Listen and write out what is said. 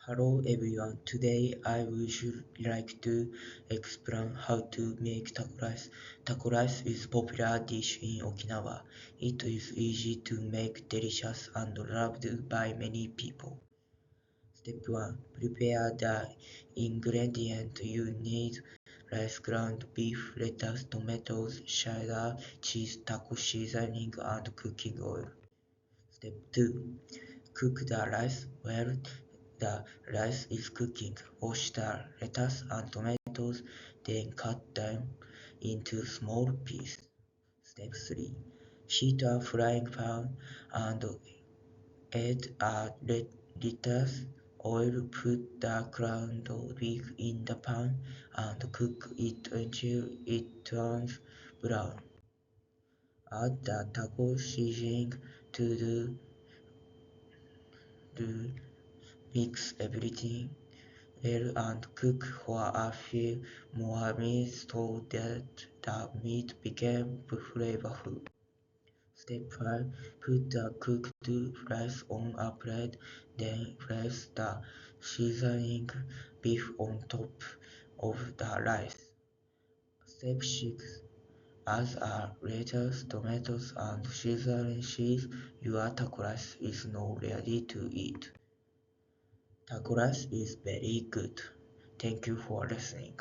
Hello everyone, today I would like to explain how to make taco rice. Taco rice is a popular dish in Okinawa. It is easy to make, delicious and loved by many people. Step 1. Prepare the ingredients you need: rice, ground beef, lettuce, tomatoes, cheddar, cheese, taco seasoning, and cooking oil. Step 2. Cook the rice. While the rice is cooking, wash the lettuce and tomatoes, then cut them into small pieces. Step 3. Heat a frying pan and add a lettuce oil. Put the ground beef in the pan and cook it until it turns brown. Add the taco seasoning to the mix everything well and cook for a few more minutes so that the meat becomes flavorful. Step 5. Put the cooked rice on a plate, then place the seasoning beef on top of the rice. Step 6. As a lettuce, tomatoes, and seasoning cheese, your taco rice is now ready to eat. Taco rice is very good. Thank you for listening.